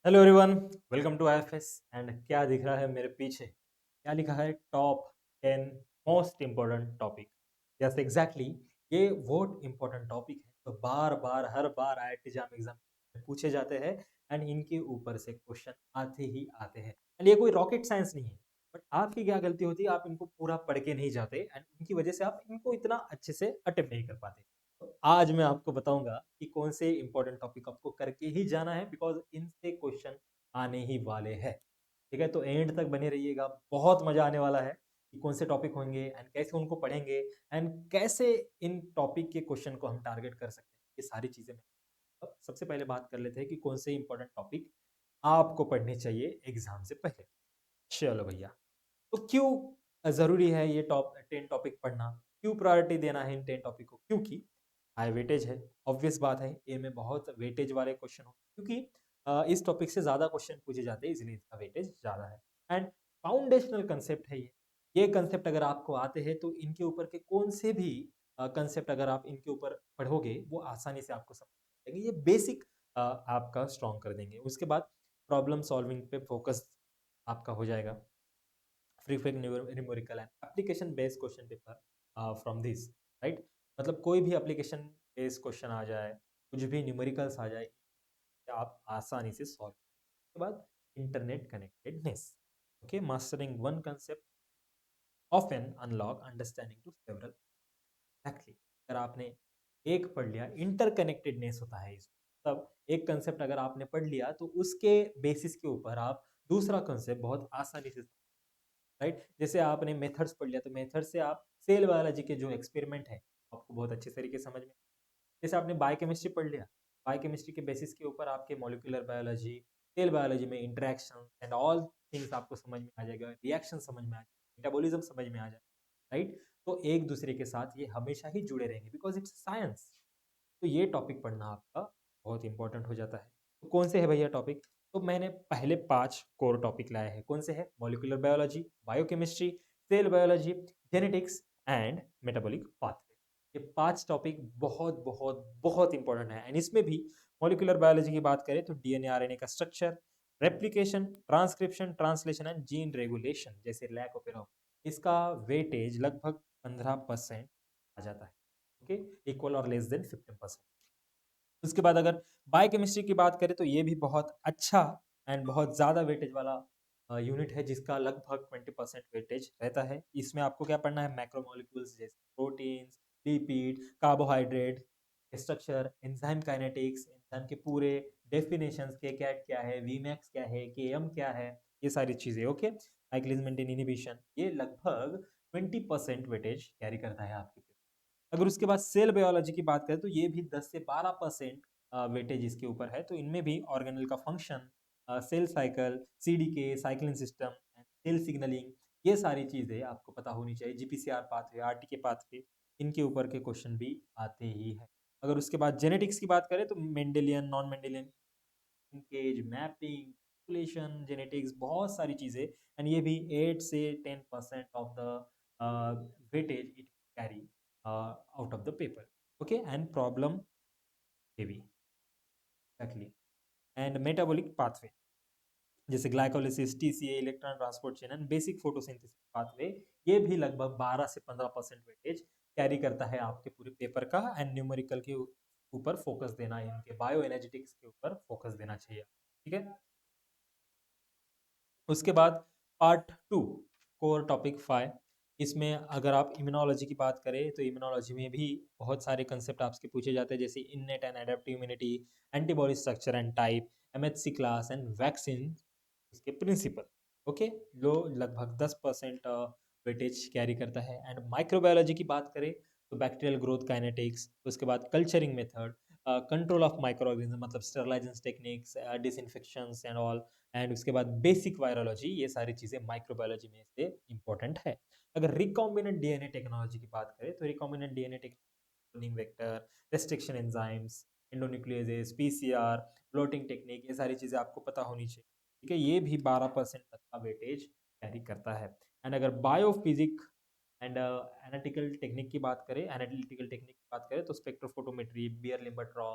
Hello everyone, welcome to IFS. And क्या दिख रहा है मेरे पीछे? क्या लिखा है? Top 10 most important topic. Yes exactly, ये वो इम्पोर्टेंट टॉपिक है तो बार बार हर बार आईआईटी एग्जाम एग्जाम में पूछे जाते हैं। एंड इनके ऊपर से क्वेश्चन आते ही आते हैं। एंड ये कोई रॉकेट साइंस नहीं है। बट आपकी क्या गलती होती है, आप इनको पूरा पढ़ के नहीं जाते एंड इनकी वजह से आप इनको इतना अच्छे से अटेम्प्ट नहीं कर पाते। तो आज मैं आपको बताऊंगा कि कौन से इंपॉर्टेंट टॉपिक आपको करके ही जाना है, बिकॉज इनसे क्वेश्चन आने ही वाले हैं। ठीक है, तो एंड तक बने रहिएगा, बहुत मजा आने वाला है कि कौन से टॉपिक होंगे एंड कैसे उनको पढ़ेंगे एंड कैसे इन टॉपिक के क्वेश्चन को हम टारगेट कर सकते हैं। ये सारी चीजें अब सबसे पहले बात कर लेते हैं कि कौन से इंपॉर्टेंट टॉपिक आपको पढ़ने चाहिए एग्जाम से पहले। चलो भैया, तो क्यों जरूरी है ये टॉप 10 टॉपिक पढ़ना? क्यों प्रायोरिटी देना है इन 10 टॉपिक को? क्योंकि हाई वेटेज है। ऑब्वियस बात है, ए में बहुत वेटेज वाले क्वेश्चन हो, क्योंकि इस टॉपिक से ज्यादा क्वेश्चन पूछे जाते हैं, इसलिए इसका वेटेज ज्यादा है। एंड फाउंडेशनल कंसेप्ट है ये कंसेप्ट अगर आपको आते हैं तो इनके ऊपर के कौन से भी कंसेप्ट अगर आप इनके ऊपर पढ़ोगे वो आसानी से आपको समझ आएंगे। ये बेसिक आपका स्ट्रॉन्ग कर देंगे। उसके बाद प्रॉब्लम सॉल्विंग पे फोकस आपका हो जाएगा। frequent numerical and application based question paper from this, right? मतलब कोई भी application based question आ जाए, कुछ भी न्यूमेरिकल्स आ जाए, आप आसानी से सॉल्व। उसके बाद internet connectedness, okay, mastering one concept often unlock understanding to several. Exactly, अगर आपने एक पढ़ लिया, इंटरकनेक्टेडनेस होता है इसमें। तब एक कंसेप्ट अगर आपने पढ़ लिया तो उसके बेसिस के ऊपर आप दूसरा कंसेप्ट बहुत आसानी से, राइट? जैसे आपने मेथड्स पढ़ लिया तो मेथड से आप सेल बायोलॉजी के जो एक्सपेरिमेंट है आपको बहुत अच्छे तरीके से समझ में। जैसे आपने बायोकेमिस्ट्री पढ़ लिया, बायोकेमिस्ट्री के बेसिस के ऊपर आपके मॉलिक्यूलर बायोलॉजी, सेल बायोलॉजी में इंटरेक्शन एंड ऑल थिंग्स आपको समझ में आ जाएगा, रिएक्शन समझ में आ जाएगा, मेटाबॉलिज्म समझ में आ जाएगा, राइट? तो एक दूसरे के साथ ये हमेशा ही जुड़े रहेंगे, बिकॉज इट्स साइंस। तो ये टॉपिक पढ़ना आपका बहुत इंपॉर्टेंट हो जाता है। तो कौन से है भैया टॉपिक? तो मैंने पहले 5 कोर टॉपिक लाए हैं। कौन से है? Molecular biology, biochemistry, cell biology, genetics and metabolic pathway. ये 5 टॉपिक बहुत बहुत बहुत इंपॉर्टेंट है। एंड इसमें भी मॉलिक्यूलर बायोलॉजी की बात करें तो डीएनए आरएनए का structure, replication, transcription, translation and gene regulation जैसे लैक ऑफ, इसका वेटेज लगभग 15% आ जाता है। ओके, इक्वल और लेस देन 15%। उसके बाद अगर बायोकेमिस्ट्री की बात करें तो ये भी बहुत अच्छा एंड बहुत ज़्यादा वेटेज वाला यूनिट है, जिसका लगभग 20% वेटेज रहता है। इसमें आपको क्या पढ़ना है? मैक्रोमोलिक्यूल्स जैसे proteins, lipid, carbohydrate, structure, enzyme kinetics, enzyme के पूरे डेफिनेशंस के, कैट क्या है, वीमैक्स क्या है, केएम क्या है, ये सारी चीज़ें। ओके, साइक्लिज्म मेंटेन इनहिबिशन, ये लगभग 20% वेटेज कैरी करता है आपके। अगर उसके बाद सेल बायोलॉजी की बात करें तो ये भी 10 से 12% वेटेज इसके ऊपर है। तो इनमें भी ऑर्गेनल का function, cell cycle, CDK, cyclin system, cell signalling, ये सारी चीज़ें आपको पता होनी चाहिए। जीपीसीआर पाथवे, आरटीके पाथवे, इनके ऊपर के क्वेश्चन भी आते ही हैं। अगर उसके बाद जेनेटिक्स की बात करें तो Mendelian, non Mendelian, linkage, mapping, population genetics, बहुत सारी चीज़ें। एंड ये भी 8 से 10% of the weightage it carry out of the paper. Okay, and problem heavy, actually. And metabolic pathway जैसे glycolysis, TCA, electron transport chain and basic photosynthesis pathway, ये भी लगभग 12 से 15% वेटेज कैरी करता है आपके पूरे पेपर का। एंड न्यूमेरिकल के ऊपर फोकस देना है, इनके बायो एनर्जेटिक्स के ऊपर फोकस देना चाहिए। ठीक है, उसके बाद पार्ट 2, कोर टॉपिक 5। इसमें अगर आप इम्यूनोलॉजी की बात करें तो इम्यूनोलॉजी में भी बहुत सारे कंसेप्ट आपसे पूछे जाते हैं, जैसे innate and adaptive immunity, antibody structure and type, MHC class and vaccine, इसके प्रिंसिपल। ओके, लो लगभग 10% वेटेज कैरी करता है। एंड माइक्रोबायोलॉजी की बात करें तो बैक्टीरियल ग्रोथ काइनेटिक्स, उसके बाद culturing method, control of micro organism मतलब sterilization techniques, disinfections and all. And उसके बाद बेसिक वायरोलॉजी, ये सारी चीज़ें माइक्रोबायोलॉजी में से इंपॉर्टेंट है। अगर रिकॉम्बिनेंट डीएनए टेक्नोलॉजी की बात करें तो recombinant DNA technology, vector, restriction enzymes, endonucleases, PCR, blotting technique, ये सारी चीज़ें आपको पता होनी चाहिए। ठीक है, ये भी 12% तक का वेटेज कैरी करता है। एंड अगर बायोफिजिक एंड एनालिटिकल टेक्निक की बात करें, एनालिटिकल टेक्निक की बात करें तो spectrophotometry, Beer Lambert law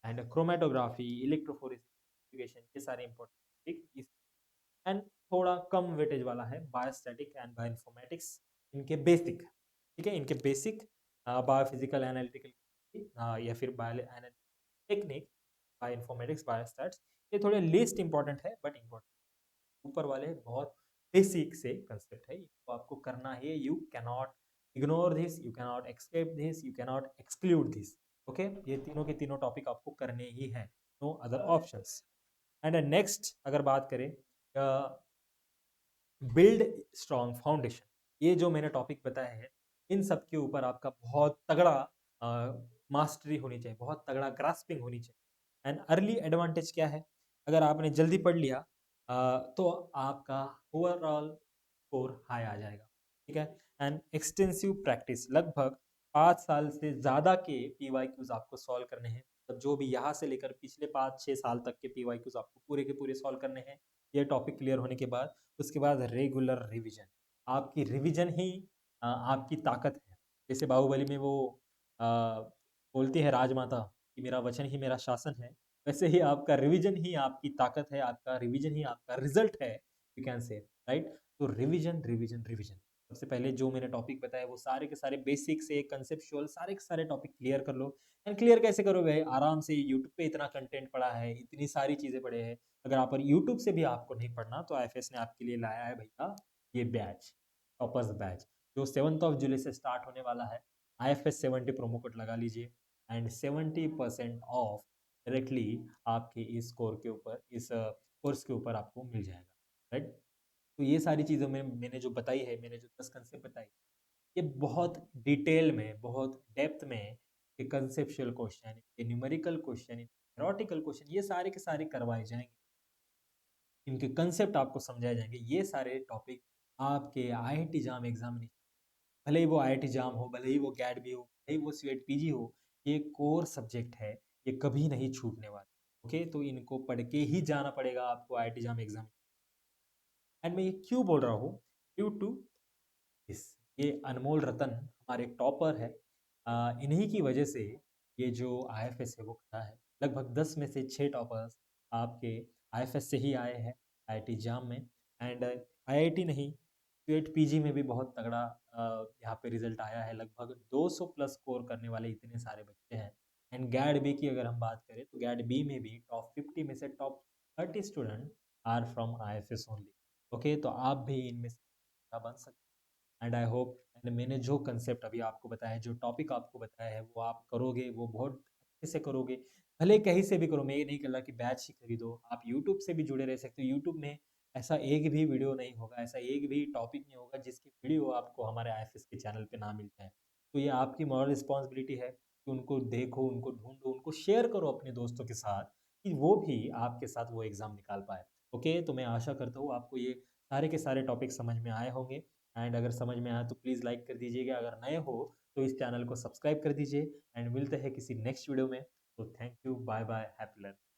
and chromatography, electrophoresis, ये सारे इंपॉर्टेंट एंड थोड़ा कम वेटेज वाला है बायोस्टैटिक एंड बायोइन्फॉर्मेटिक्स, इनके बेसिक, ठीक है, इनके बेसिक बायोफिजिकल एनालिटिकल या फिर बायो टेक्निक, बायोइन्फॉर्मेटिक्स, बायोस्टैट्स, ये थोड़े लिस्ट इंपॉर्टेंट है बट इंपॉर्टेंट। ऊपर वाले बहुत बेसिक से कंसेप्ट है, इनको आपको करना है, you cannot ignore this, you cannot escape this, you cannot exclude this. Okay, ये तीनों के तीनों टॉपिक आपको करने ही हैं, no other options. And next अगर बात करें बिल्ड स्ट्रॉन्ग फाउंडेशन, ये जो मैंने टॉपिक बताया है इन सब के ऊपर आपका बहुत तगड़ा मास्टरी होनी चाहिए, बहुत तगड़ा ग्रास्पिंग होनी चाहिए। एंड अर्ली एडवांटेज क्या है, अगर आपने जल्दी पढ़ लिया तो आपका ओवरऑल स्कोर हाई आ जाएगा, ठीक है। एंड एक्सटेंसिव प्रैक्टिस, लगभग 5 साल से ज़्यादा के PYQs आपको सॉल्व करने हैं, मतलब जो भी यहाँ से लेकर पिछले 5-6 साल तक के PYQs आपको पूरे के पूरे सॉल्व करने हैं। ये टॉपिक क्लियर होने के बाद उसके बाद रेगुलर रिवीजन, आपकी रिवीजन ही आपकी ताकत है। जैसे बाहुबली में वो अ, बोलती है राजमाता कि मेरा वचन ही मेरा शासन है, वैसे ही आपका रिवीजन ही आपकी ताकत है, आपका रिवीजन ही आपका रिजल्ट है, यू कैन से, राइट। तो रिवीजन रिवीजन रिवीजन, सबसे पहले जो मैंने टॉपिक बताया वो सारे के सारे बेसिक से कंसेप्चुअल सारे के सारे टॉपिक क्लियर कर लो। एंड क्लियर कैसे करोगे, आराम से यूट्यूब पे इतना कंटेंट पड़ा है, इतनी सारी चीज़ें पड़े हैं। अगर आप यूट्यूब से भी आपको नहीं पढ़ना तो IFS ने आपके लिए लाया है भैया ये बैच, टॉपर्स बैच, जो 7 जुलाई से स्टार्ट होने वाला है। IFS 70 प्रोमो कोड लगा लीजिए एंड 70% ऑफ डायरेक्टली आपके इस कोर के ऊपर, इस कोर्स के ऊपर आपको मिल जाएगा, राइट। तो ये सारी चीज़ों में मैंने जो बताई है, मैंने जो 10 कंसेप्ट बताई, ये बहुत डिटेल में, बहुत डेप्थ में, ये कंसेप्चुअल क्वेश्चन, ये न्यूमेरिकल क्वेश्चन, थ्योरेटिकल क्वेश्चन, ये सारे के सारे करवाए जाएंगे, इनके कंसेप्ट आपको समझाए जाएंगे। ये सारे टॉपिक आपके IIT जाम एग्जामिनेशन, भले ही वो IIT जाम हो, भले ही वो गैट भी हो, भले ही वो स्वेट PG हो, ये कोर सब्जेक्ट है, ये कभी नहीं छूटने वाला। ओके, तो इनको पढ़ के ही जाना पड़ेगा आपको IIT जाम एग्जाम। एंड मैं ये क्यों बोल रहा हूँ, ड्यू टू इस, ये अनमोल रतन हमारे टॉपर है, इन्हीं की वजह से ये जो IFS है वो खड़ा है। लगभग 10 में से 6 टॉपर्स आपके IFS से ही आए हैं IIT जाम में। एंड IIT नहीं, स्टेट PG में भी बहुत तगड़ा यहाँ पे रिजल्ट आया है, लगभग 200 प्लस स्कोर करने वाले इतने सारे बच्चे हैं। एंड गैड बी की अगर हम बात करें तो गैड बी में भी टॉप 50 में से top 30 student are from IFS only. Okay, तो आप भी इनमें से बन सकते, एंड आई होप, एंड मैंने जो कंसेप्ट अभी आपको बताया है, जो टॉपिक आपको बताया है, वो आप करोगे, वो बहुत अच्छे से करोगे। भले कहीं से भी करो, मैं ये नहीं कर रहा कि बैच ही खरीदो, आप यूट्यूब से भी जुड़े रह सकते हो। यूट्यूब में ऐसा एक भी वीडियो नहीं होगा, ऐसा एक भी टॉपिक नहीं होगा जिसकी वीडियो आपको हमारे IFS के चैनल पे ना मिल जाए। तो ये आपकी मॉरल रिस्पॉन्सिबिलिटी है कि उनको देखो, उनको ढूंढो, उनको शेयर करो अपने दोस्तों के साथ, कि वो भी आपके साथ वो एग्ज़ाम निकाल पाए। ओके, तो मैं आशा करता हूँ आपको ये सारे के सारे टॉपिक समझ में आए होंगे। एंड अगर समझ में आया तो प्लीज़ लाइक कर दीजिएगा, अगर नए हो तो इस चैनल को सब्सक्राइब कर दीजिए। एंड मिलते हैं किसी नेक्स्ट वीडियो में। तो thank you, bye bye, happy learning.